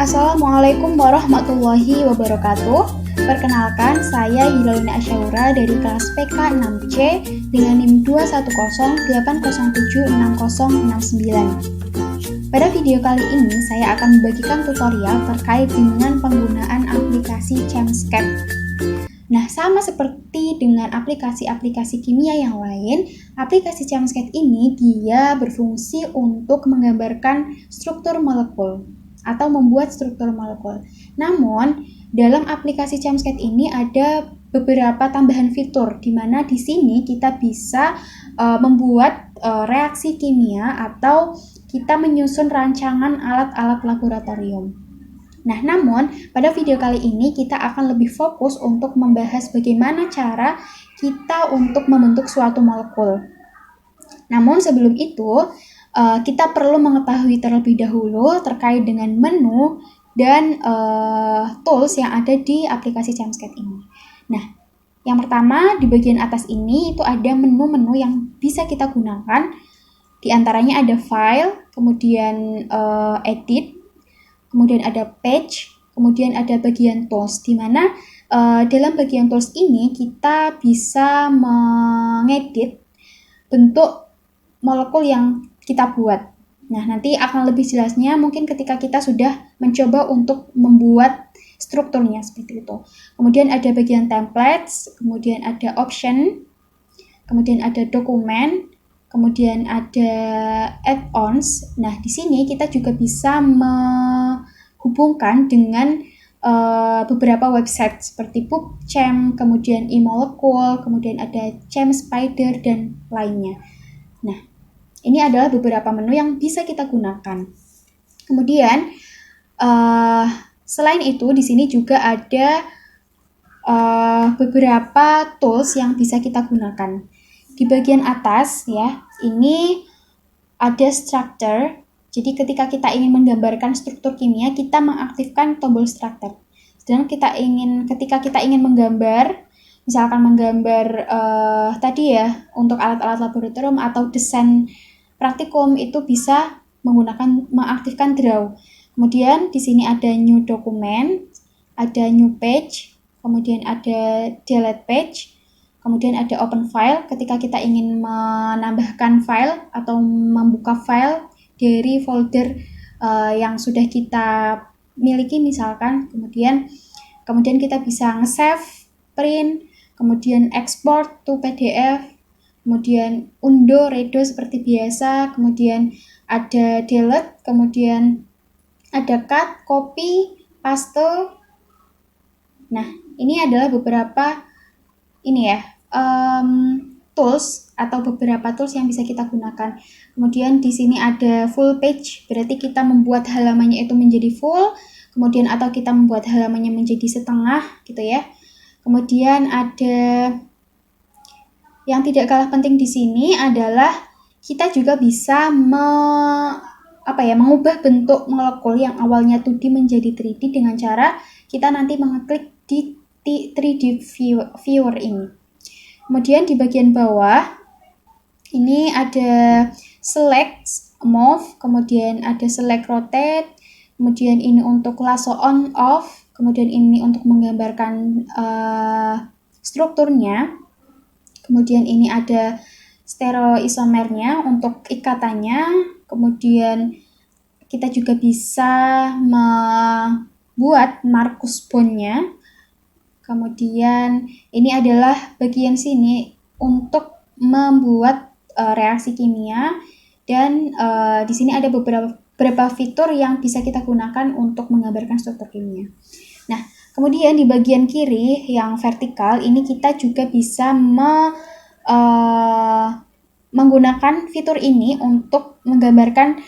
Assalamualaikum warahmatullahi wabarakatuh. Perkenalkan, saya Hilalina Asyaura dari kelas PK 6C dengan NIM 21080766069. Pada video kali ini, saya akan membagikan tutorial terkait dengan penggunaan aplikasi Chemscape. Nah, sama seperti dengan aplikasi-aplikasi kimia yang lain, aplikasi Chemscape ini dia berfungsi untuk menggambarkan struktur molekul atau membuat struktur molekul. Namun, dalam aplikasi Chemscape ini ada beberapa tambahan fitur di mana di sini kita bisa membuat reaksi kimia atau kita menyusun rancangan alat-alat laboratorium. Nah, namun pada video kali ini kita akan lebih fokus untuk membahas bagaimana cara kita untuk membentuk suatu molekul. Namun sebelum itu, kita perlu mengetahui terlebih dahulu terkait dengan menu dan tools yang ada di aplikasi Chemscape ini. Nah, yang pertama di bagian atas ini itu ada menu-menu yang bisa kita gunakan. Di antaranya ada file, kemudian edit, kemudian ada page, kemudian ada bagian tools, di mana dalam bagian tools ini kita bisa mengedit bentuk molekul yang kita buat. Nah, nanti akan lebih jelasnya mungkin ketika kita sudah mencoba untuk membuat strukturnya seperti itu. Kemudian ada bagian templates, kemudian ada option, kemudian ada dokumen, kemudian ada add-ons. Nah, di sini kita juga bisa menghubungkan dengan beberapa website seperti PubChem, kemudian eMolekul, kemudian ada ChemSpider, dan lainnya. Nah, ini adalah beberapa menu yang bisa kita gunakan. Kemudian, selain itu, di sini juga ada beberapa tools yang bisa kita gunakan. Di bagian atas ya, ini ada structure. Jadi ketika kita ingin menggambarkan struktur kimia, kita mengaktifkan tombol structure. Sedangkan ketika kita ingin menggambar, misalkan menggambar tadi ya untuk alat-alat laboratorium atau desain praktikum, itu bisa mengaktifkan draw. Kemudian di sini ada new document, ada new page, kemudian ada delete page. Kemudian ada open file ketika kita ingin menambahkan file atau membuka file dari folder yang sudah kita miliki misalkan. Kemudian kita bisa nge-save, print, kemudian export to PDF, kemudian undo, redo seperti biasa, kemudian ada delete, kemudian ada cut, copy, paste. Nah, ini adalah beberapa tools atau beberapa tools yang bisa kita gunakan. Kemudian di sini ada full page, berarti kita membuat halamannya itu menjadi full, kemudian atau kita membuat halamannya menjadi setengah gitu ya. Kemudian ada yang tidak kalah penting di sini adalah kita juga bisa mengubah bentuk molekul yang awalnya 2D menjadi 3D dengan cara kita nanti mengeklik di 3D viewer ini. Kemudian di bagian bawah ini ada select, move, kemudian ada select, rotate, kemudian ini untuk lasso on off, kemudian ini untuk menggambarkan strukturnya, kemudian ini ada stereoisomernya untuk ikatannya, kemudian kita juga bisa membuat Marcus bond-nya. Kemudian ini adalah bagian sini untuk membuat reaksi kimia, dan di sini ada beberapa fitur yang bisa kita gunakan untuk menggambarkan struktur kimia. Nah, kemudian di bagian kiri yang vertikal ini kita juga bisa menggunakan fitur ini untuk menggambarkan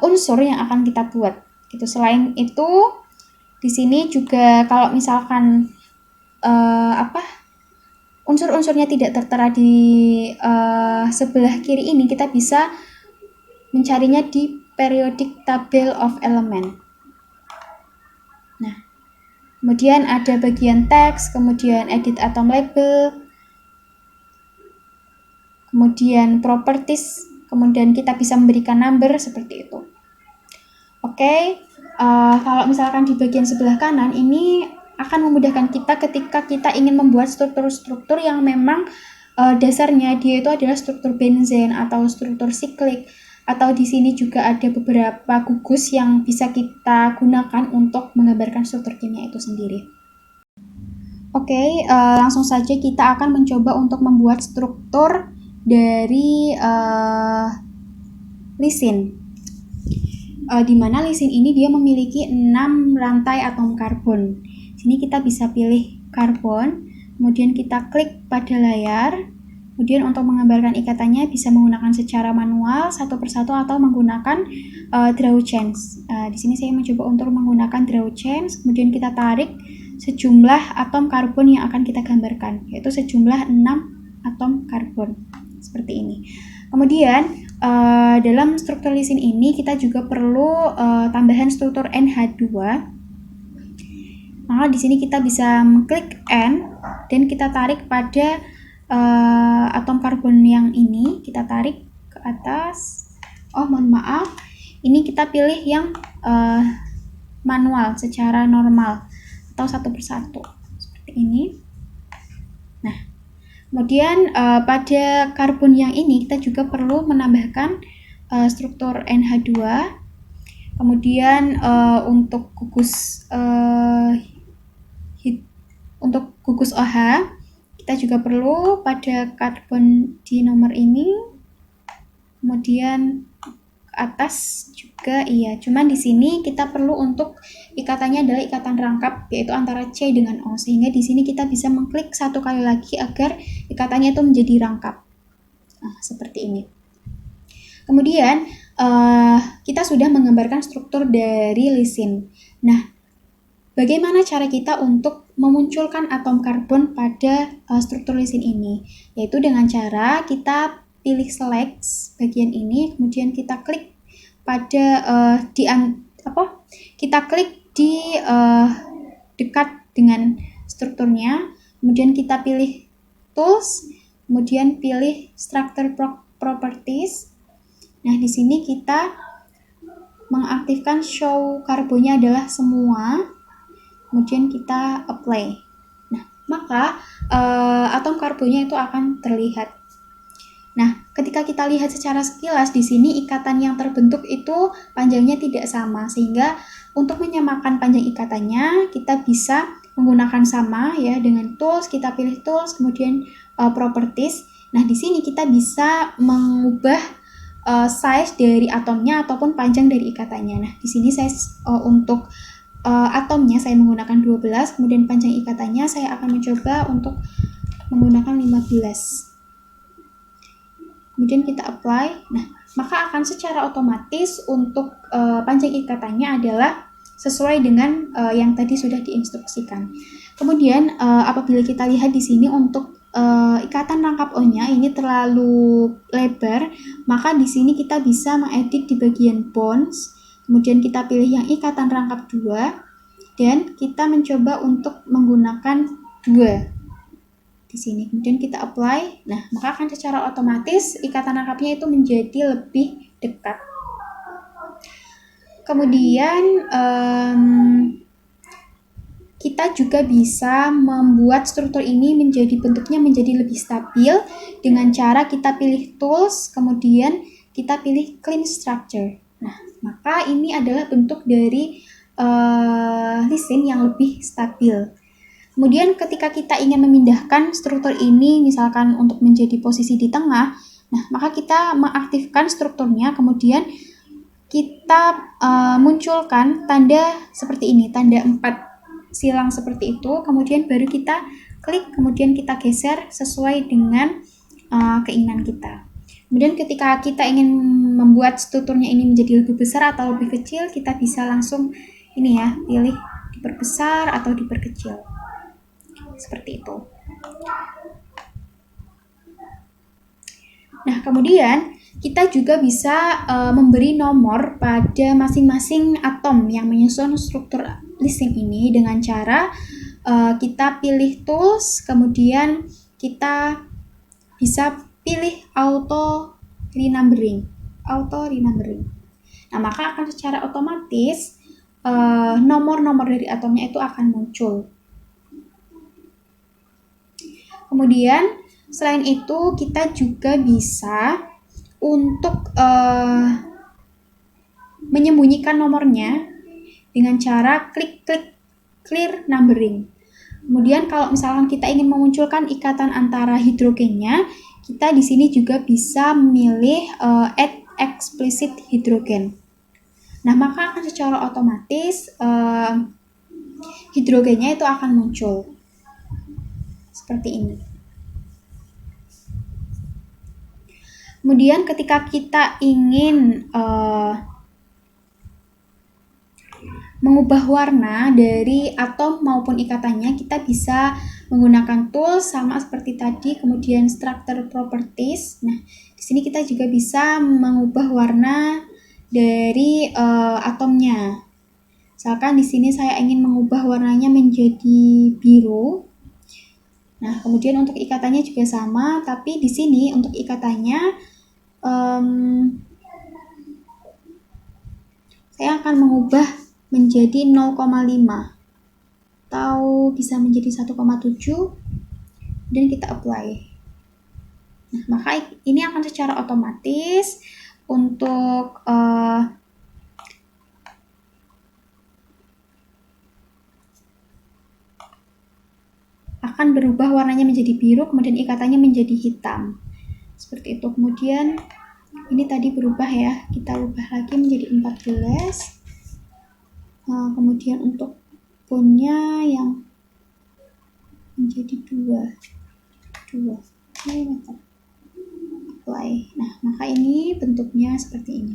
unsur yang akan kita buat. Gitu. Selain itu, di sini juga kalau misalkan unsur-unsurnya tidak tertera di sebelah kiri ini, kita bisa mencarinya di periodic table of element. Nah, kemudian ada bagian teks, kemudian edit atom label, kemudian properties, kemudian kita bisa memberikan number seperti itu. Oke. Kalau misalkan di bagian sebelah kanan ini akan memudahkan kita ketika kita ingin membuat struktur-struktur yang memang dasarnya dia itu adalah struktur benzen atau struktur siklik, atau di sini juga ada beberapa gugus yang bisa kita gunakan untuk menggambarkan struktur kimia itu sendiri. Oke, langsung saja kita akan mencoba untuk membuat struktur dari lisin. Di mana lisin ini dia memiliki 6 rantai atom karbon. Sini kita bisa pilih karbon, kemudian kita klik pada layar. Kemudian untuk menggambarkan ikatannya bisa menggunakan secara manual satu persatu atau menggunakan draw chains. Di sini saya mencoba untuk menggunakan draw chains. Kemudian kita tarik sejumlah atom karbon yang akan kita gambarkan, yaitu sejumlah 6 atom karbon seperti ini. Kemudian dalam struktur lisin ini kita juga perlu tambahan struktur NH2. Maka di sini kita bisa mengklik N dan kita tarik pada atom karbon yang ini, kita tarik ke atas. Mohon maaf, ini kita pilih yang manual secara normal atau satu persatu seperti ini. Nah, kemudian pada karbon yang ini kita juga perlu menambahkan struktur NH2. Kemudian untuk gugus OH kita juga perlu pada karbon di nomor ini. Kemudian ke atas juga iya. Cuman di sini kita perlu untuk ikatannya adalah ikatan rangkap, yaitu antara C dengan O, sehingga di sini kita bisa mengklik satu kali lagi agar ikatannya itu menjadi rangkap. Seperti ini. Kemudian kita sudah menggambarkan struktur dari lisin. Nah, bagaimana cara kita untuk memunculkan atom karbon pada struktur lisin ini? Yaitu dengan cara kita pilih select bagian ini, kemudian kita klik pada kita klik di dekat dengan strukturnya, kemudian kita pilih tools, kemudian pilih structure properties. Nah, di sini kita mengaktifkan show karbonnya adalah semua, kemudian kita apply. Nah, maka atom karbonnya itu akan terlihat. Nah, ketika kita lihat secara sekilas di sini ikatan yang terbentuk itu panjangnya tidak sama, sehingga untuk menyamakan panjang ikatannya kita bisa menggunakan sama ya dengan tools, kita pilih tools, kemudian properties. Nah, di sini kita bisa mengubah size dari atomnya ataupun panjang dari ikatannya. Nah, di sini saya untuk atomnya saya menggunakan 12, kemudian panjang ikatannya saya akan mencoba untuk menggunakan 15. Kemudian kita apply. Nah, maka akan secara otomatis untuk panjang ikatannya adalah sesuai dengan yang tadi sudah diinstruksikan. Kemudian apabila kita lihat di sini untuk ikatan rangkap O-nya ini terlalu lebar, maka di sini kita bisa mengedit di bagian bonds. Kemudian kita pilih yang ikatan rangkap 2 dan kita mencoba untuk menggunakan 2 di sini. Kemudian kita apply. Nah, maka akan secara otomatis ikatan rangkapnya itu menjadi lebih dekat. Kemudian kita juga bisa membuat struktur ini bentuknya menjadi lebih stabil dengan cara kita pilih tools, kemudian kita pilih clean structure. Nah, maka ini adalah bentuk dari lisin yang lebih stabil. Kemudian ketika kita ingin memindahkan struktur ini misalkan untuk menjadi posisi di tengah, nah maka kita mengaktifkan strukturnya, kemudian kita munculkan tanda seperti ini, tanda 4 silang seperti itu, kemudian baru kita klik, kemudian kita geser sesuai dengan keinginan kita. Kemudian ketika kita ingin membuat strukturnya ini menjadi lebih besar atau lebih kecil, kita bisa langsung ini ya, pilih diperbesar atau diperkecil. Seperti itu. Nah, kemudian kita juga bisa memberi nomor pada masing-masing atom yang menyusun struktur lisin ini dengan cara kita pilih tools, kemudian kita bisa pilih auto renumbering. Nah, maka akan secara otomatis nomor-nomor dari atomnya itu akan muncul. Kemudian selain itu kita juga bisa untuk menyembunyikan nomornya dengan cara klik-klik clear numbering. Kemudian kalau misalkan kita ingin memunculkan ikatan antara hidrogennya, kita di sini juga bisa memilih add explicit hidrogen. Nah, maka akan secara otomatis hidrogennya itu akan muncul seperti ini. Kemudian ketika kita ingin mengubah warna dari atom maupun ikatannya, kita bisa menggunakan tools sama seperti tadi, kemudian structure properties. Nah, di sini kita juga bisa mengubah warna dari atomnya. Misalkan di sini saya ingin mengubah warnanya menjadi biru. Nah, kemudian untuk ikatannya juga sama, tapi di sini untuk ikatannya saya akan mengubah menjadi 0,5 atau bisa menjadi 1,7 dan kita apply. Nah, maka ini akan secara otomatis untuk akan berubah warnanya menjadi biru, kemudian ikatannya menjadi hitam. Seperti itu. Kemudian ini tadi berubah ya, kita ubah lagi menjadi 14. Kemudian untuk punya yang menjadi 2 apply. Nah, maka ini bentuknya seperti ini.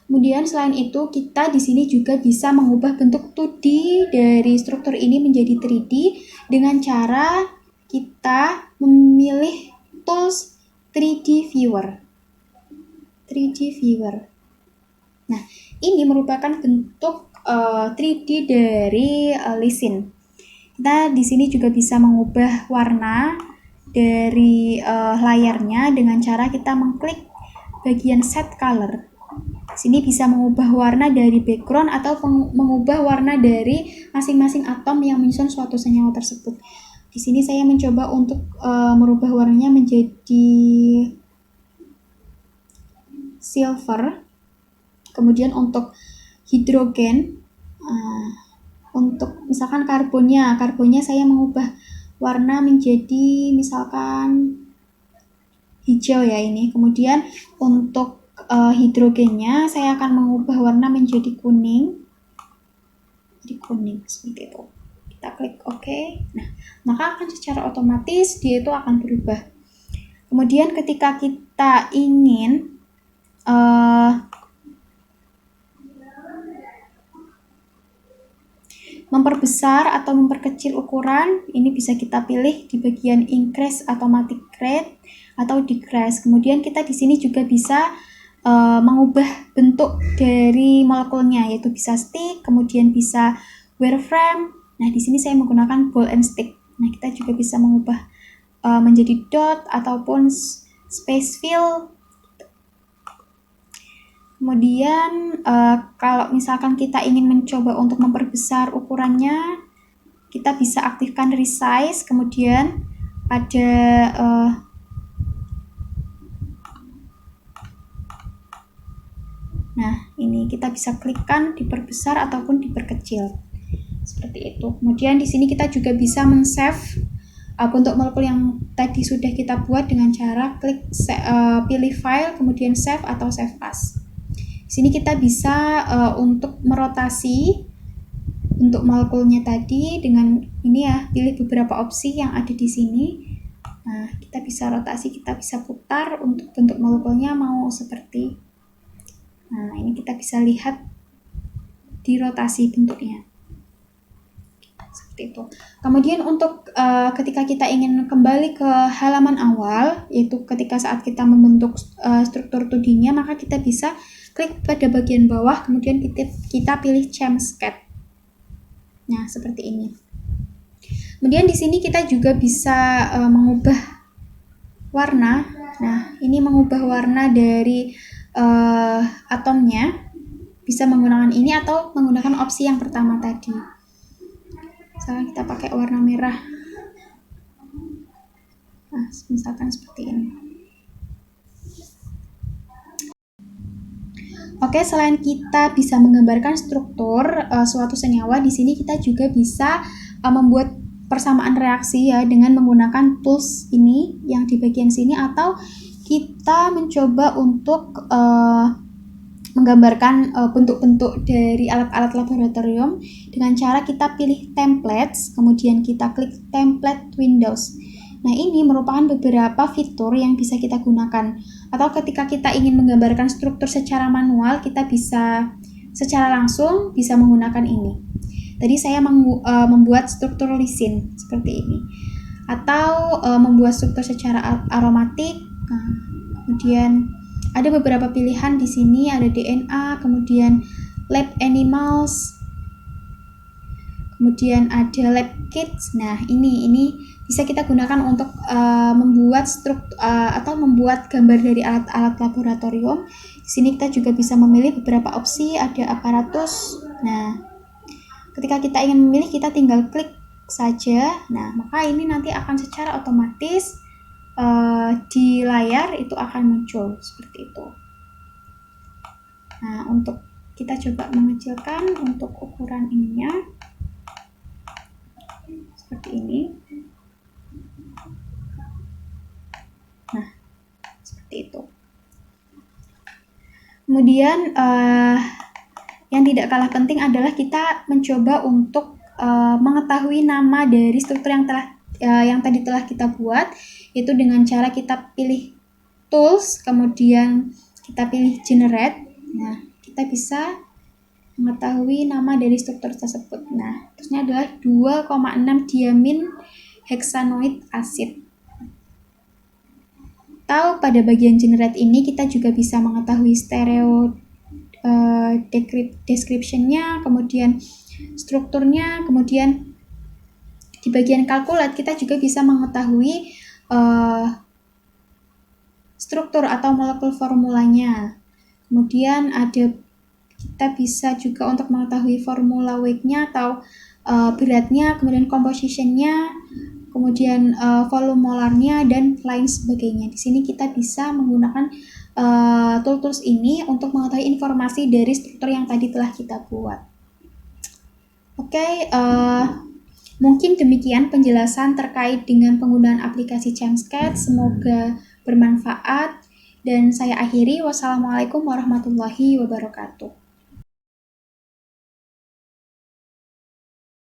Kemudian selain itu kita di sini juga bisa mengubah bentuk 2D dari struktur ini menjadi 3D dengan cara kita memilih tools 3D viewer. 3D viewer. Nah, ini merupakan bentuk 3D dari Lysin. Kita di sini juga bisa mengubah warna dari layarnya dengan cara kita mengklik bagian set color. Sini bisa mengubah warna dari background atau mengubah warna dari masing-masing atom yang menyusun suatu senyawa tersebut. Di sini saya mencoba untuk merubah warnanya menjadi silver. Kemudian untuk hidrogen, untuk misalkan karbonnya saya mengubah warna menjadi misalkan hijau ya ini. Kemudian untuk hidrogennya saya akan mengubah warna menjadi kuning. Seperti itu. Kita klik OK. Nah, maka akan secara otomatis dia itu akan berubah. Kemudian ketika kita ingin memperbesar atau memperkecil ukuran, ini bisa kita pilih di bagian increase automatic rate atau decrease. Kemudian kita di sini juga bisa mengubah bentuk dari molekulnya, yaitu bisa stick, kemudian bisa wireframe. Nah, di sini saya menggunakan ball and stick. Nah, kita juga bisa mengubah menjadi dot ataupun space fill. Kemudian kalau misalkan kita ingin mencoba untuk memperbesar ukurannya, kita bisa aktifkan resize. Kemudian ada nah, ini kita bisa klikkan diperbesar ataupun diperkecil. Seperti itu. Kemudian di sini kita juga bisa men-save bentuk molekul yang tadi sudah kita buat dengan cara klik pilih file, kemudian save atau save as. Di sini kita bisa untuk merotasi bentuk molekulnya tadi dengan ini ya, pilih beberapa opsi yang ada di sini. Nah, kita bisa rotasi, kita bisa putar untuk bentuk molekulnya mau seperti. Nah, ini kita bisa lihat di rotasi bentuknya. Seperti itu. Kemudian untuk ketika kita ingin kembali ke halaman awal, yaitu ketika saat kita membentuk struktur 2D-nya, maka kita bisa klik pada bagian bawah, kemudian kita pilih Chemscape. Nah, seperti ini. Kemudian di sini kita juga bisa mengubah warna. Nah, ini mengubah warna dari atomnya. bisa menggunakan ini atau menggunakan opsi yang pertama tadi. Misalkan kita pakai warna merah. Nah, misalkan seperti ini. Oke, selain kita bisa menggambarkan struktur suatu senyawa, di sini kita juga bisa membuat persamaan reaksi ya dengan menggunakan tools ini yang di bagian sini, atau kita mencoba untuk menggambarkan bentuk-bentuk dari alat-alat laboratorium dengan cara kita pilih templates, kemudian kita klik template windows. Nah, ini merupakan beberapa fitur yang bisa kita gunakan. Atau ketika kita ingin menggambarkan struktur secara manual, kita bisa secara langsung bisa menggunakan ini. Tadi saya membuat struktur lisin seperti ini. Atau membuat struktur secara aromatik. Nah, kemudian ada beberapa pilihan di sini, ada DNA, kemudian lab animals, kemudian ada lab kits. Nah, ini bisa kita gunakan untuk membuat struktur atau membuat gambar dari alat-alat laboratorium. Di sini kita juga bisa memilih beberapa opsi, ada aparatus. Nah, ketika kita ingin memilih, kita tinggal klik saja. Nah, maka ini nanti akan secara otomatis di layar itu akan muncul seperti itu. Nah, untuk kita coba mengecilkan untuk ukuran ininya seperti ini. Nah, seperti itu. Kemudian yang tidak kalah penting adalah kita mencoba untuk mengetahui nama dari struktur yang tadi telah kita buat, itu dengan cara kita pilih tools, kemudian kita pilih generate. Nah, kita bisa mengetahui nama dari struktur tersebut. Nah, terusnya adalah 2,6 diamin heksanoid acid. Atau pada bagian generate ini kita juga bisa mengetahui stereo description-nya, kemudian strukturnya, kemudian di bagian calculate kita juga bisa mengetahui struktur atau molekul formulanya. Kemudian kita bisa juga untuk mengetahui formula weight-nya atau beratnya, kemudian composition-nya, kemudian volume molarnya, dan lain sebagainya. Di sini kita bisa menggunakan tools ini untuk mengetahui informasi dari struktur yang tadi telah kita buat. Oke, mungkin demikian penjelasan terkait dengan penggunaan aplikasi ChemSketch. Semoga bermanfaat dan saya akhiri. Wassalamualaikum warahmatullahi wabarakatuh.